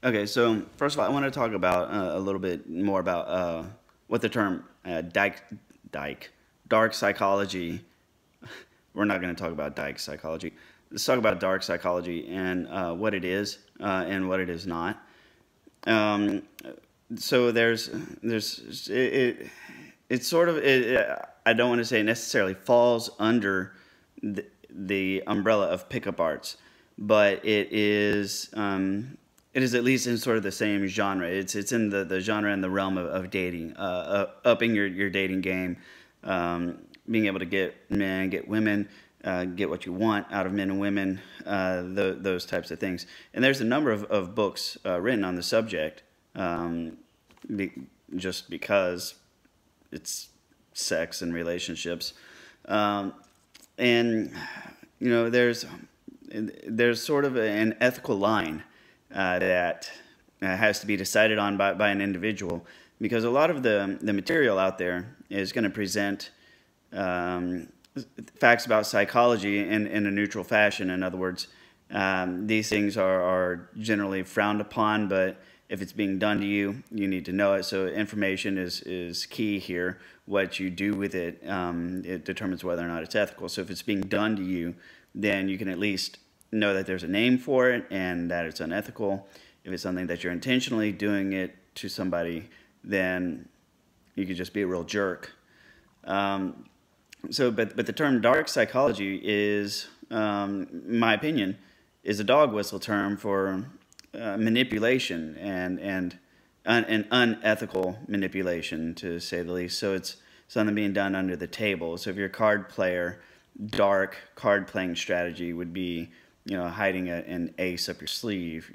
Okay, so first of all, I want to talk about a little bit more about what the term dyke, dark psychology. We're not going to talk about dyke psychology. Let's talk about dark psychology and what it is and what it is not. Um, so it's sort of I don't want to say it necessarily falls under the umbrella of pickup arts, but it is at least in sort of the same genre. It's in the genre and the realm of dating, upping your dating game, being able to get men, get women, get what you want out of men and women, those types of things. And there's a number of books written on the subject, be, just because it's sex and relationships. Um, and there's sort of an ethical line that has to be decided on by an individual, because a lot of the material out there is going to present um, facts about psychology in a neutral fashion. In other words, these things are generally frowned upon, but if it's being done to you, you need to know it. So information is key here. What you do with it, it determines whether or not it's ethical. So if it's being done to you, then you can at least know that there's a name for it and that it's unethical. If it's something that you're intentionally doing it to somebody, then you could just be a real jerk. Um, but the term dark psychology is, in my opinion, is a dog whistle term for manipulation and unethical manipulation, to say the least. So it's something being done under the table. So if you're a card player, dark card playing strategy would be, hiding an ace up your sleeve.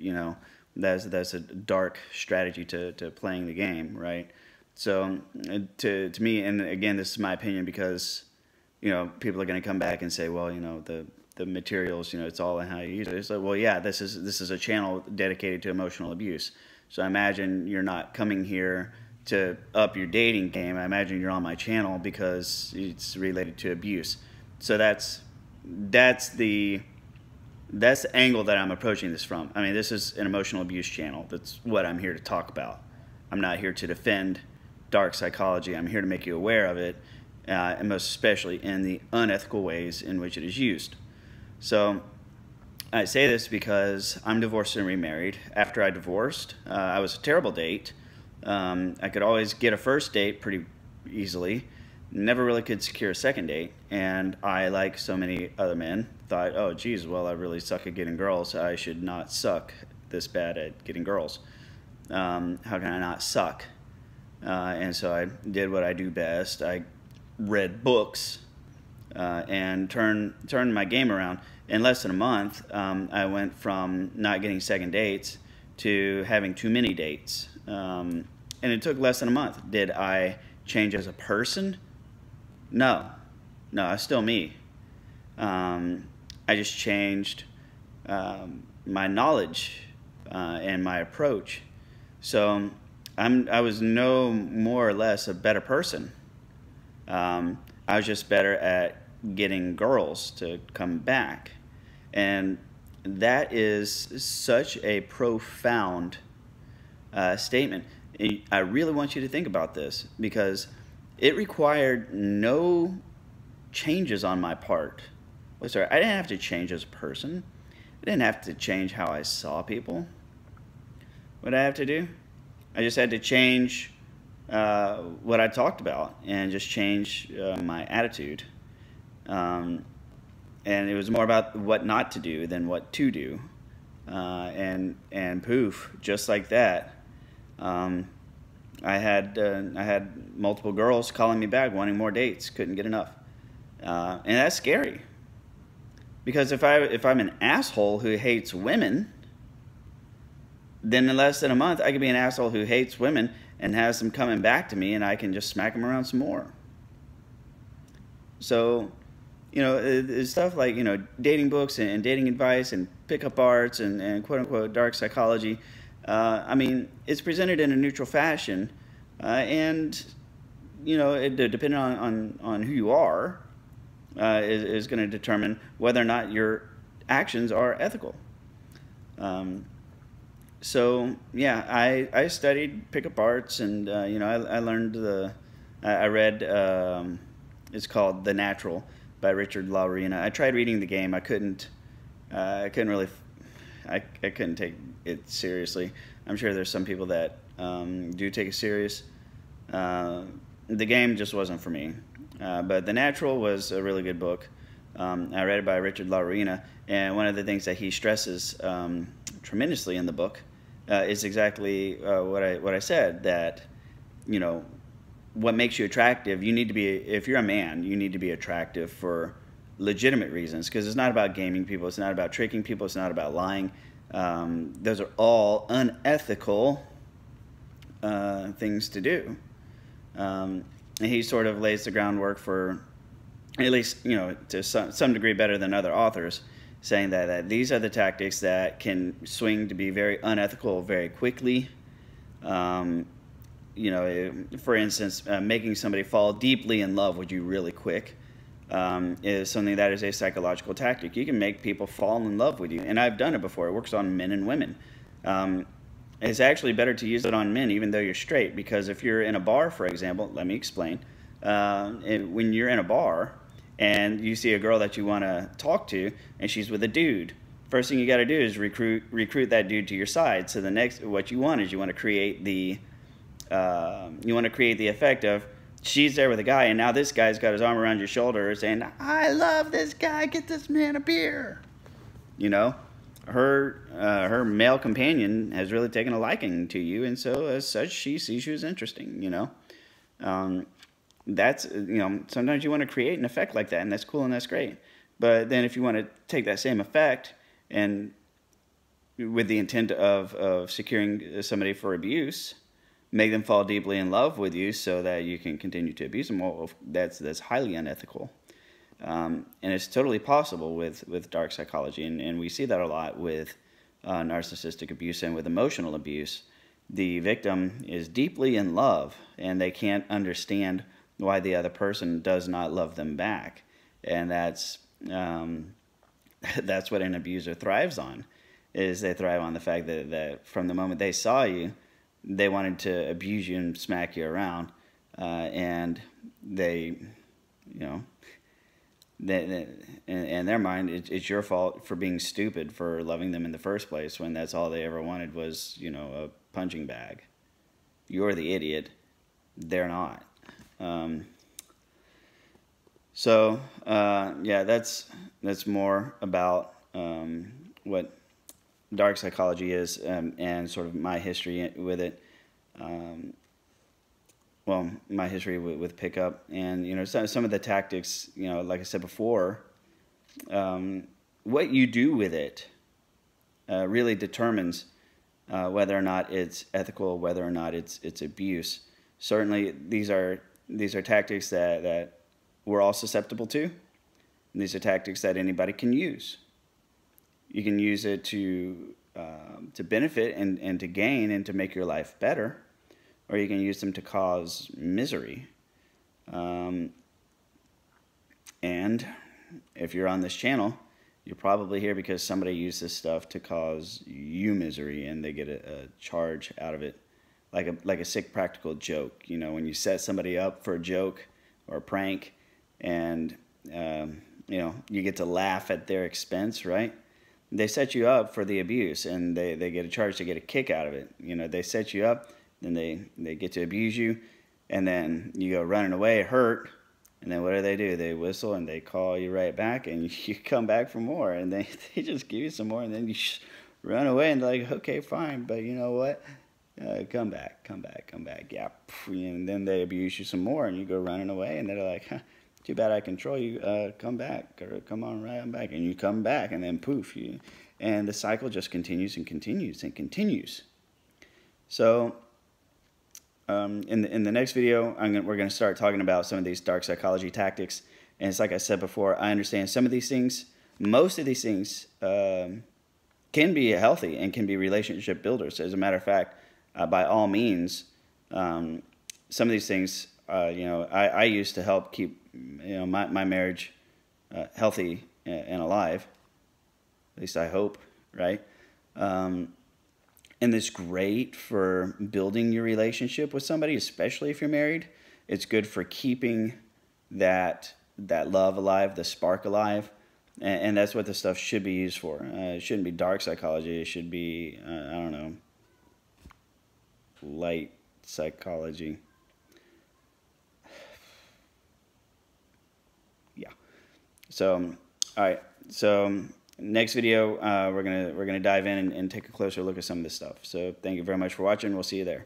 That's a dark strategy to playing the game, right? So to me, and again, this is my opinion, because people are going to come back and say, well, the materials, it's all in how you use it. It's like, well, yeah, this is a channel dedicated to emotional abuse. So I imagine you're not coming here to up your dating game. I imagine you're on my channel because it's related to abuse. So that's the angle that I'm approaching this from. I mean, this is an emotional abuse channel. That's what I'm here to talk about. I'm not here to defend dark psychology. I'm here to make you aware of it, and most especially in the unethical ways in which it is used. So I say this because I'm divorced and remarried. After I divorced, I was a terrible date. I could always get a first date pretty easily. Never really could secure a second date. And I, like so many other men, thought, oh, geez, well, I really suck at getting girls. I should not suck this bad at getting girls. How can I not suck? And so I did what I do best. I read books and turned my game around. In less than a month, I went from not getting second dates to having too many dates. And it took less than a month. Did I change as a person? No. No, I was still me. I just changed my knowledge and my approach. So I was no more or less a better person. I was just better at getting girls to come back. And that is such a profound statement. I really want you to think about this, because it required no changes on my part. Sorry, I didn't have to change as a person. I didn't have to change how I saw people. What did I have to do? I just had to change what I talked about, and just change my attitude. And it was more about what not to do than what to do. And poof, just like that, I had multiple girls calling me back, wanting more dates, couldn't get enough, and that's scary. Because if I'm an asshole who hates women, then in less than a month I could be an asshole who hates women and has them coming back to me, and I can just smack them around some more. So, it's stuff like, dating books and dating advice and pickup arts and quote unquote dark psychology. I mean, it's presented in a neutral fashion, and depending on who you are, is going to determine whether or not your actions are ethical. So yeah, I studied pickup arts, and I learned I read it's called The Natural by Richard La Arena. I tried reading the game. I couldn't really I couldn't take it seriously. I'm sure there's some people that do take it serious. Uh, the game just wasn't for me. But The Natural was a really good book. I read it by Richard La Arena, and one of the things that he stresses tremendously in the book is exactly what I said, that you know what makes you attractive. You need to be, if you're a man, you need to be attractive for legitimate reasons, because it's not about gaming people, it's not about tricking people, it's not about lying. Those are all unethical things to do. And he sort of lays the groundwork for, at least to some degree better than other authors, saying that these are the tactics that can swing to be very unethical very quickly. For instance, making somebody fall deeply in love with you really quick is something that is a psychological tactic. You can make people fall in love with you, and I've done it before. It works on men and women. It's actually better to use it on men, even though you're straight, because if you're in a bar, for example, let me explain. When you're in a bar and you see a girl that you want to talk to, and she's with a dude, first thing you got to do is recruit that dude to your side. So what you want is you want to create the effect of she's there with a guy, and now this guy's got his arm around your shoulder saying, "I love this guy. Get this man a beer." Her male companion has really taken a liking to you, and so as such, she sees you as interesting. That's sometimes you want to create an effect like that, and that's cool and that's great. But then if you want to take that same effect and with the intent of securing somebody for abuse, make them fall deeply in love with you so that you can continue to abuse them, well, that's highly unethical. And it's totally possible with dark psychology, and we see that a lot with narcissistic abuse and with emotional abuse. The victim is deeply in love, and they can't understand why the other person does not love them back. And that's what an abuser thrives on, is they thrive on the fact that from the moment they saw you, they wanted to abuse you and smack you around, and in their mind, it's your fault for being stupid for loving them in the first place, when that's all they ever wanted was, a punching bag. You're the idiot. They're not. That's more about what dark psychology is, and sort of my history with it. My history with pickup, and some of the tactics, like I said before, what you do with it really determines whether or not it's ethical, whether or not it's abuse. Certainly, these are tactics that we're all susceptible to. And these are tactics that anybody can use. You can use it to benefit and to gain and to make your life better, or you can use them to cause misery. And if you're on this channel, you're probably here because somebody used this stuff to cause you misery, and they get a charge out of it, like a sick practical joke. When you set somebody up for a joke or a prank, and you get to laugh at their expense, right? They set you up for the abuse, and they get a charge to get a kick out of it. They set you up, then they get to abuse you, and then you go running away hurt, and then what do? They whistle, and they call you right back, and you come back for more, and they just give you some more, and then you run away, and they're like, okay, fine, but you know what? Come back, yeah. And then they abuse you some more, and you go running away, and they're like, too bad I control you, come back, or come on right on back, and you come back, and then poof, and the cycle just continues and continues and continues. So in the next video, we're going to start talking about some of these dark psychology tactics, and it's like I said before, I understand some of these things, most of these things can be healthy and can be relationship builders. As a matter of fact, by all means, some of these things, I used to help keep my marriage healthy and alive. At least I hope, right? And it's great for building your relationship with somebody, especially if you're married. It's good for keeping that love alive, the spark alive. And that's what this stuff should be used for. It shouldn't be dark psychology. It should be, I don't know, light psychology. Yeah. So, all right. So next video, we're gonna dive in and take a closer look at some of this stuff. So thank you very much for watching. We'll see you there.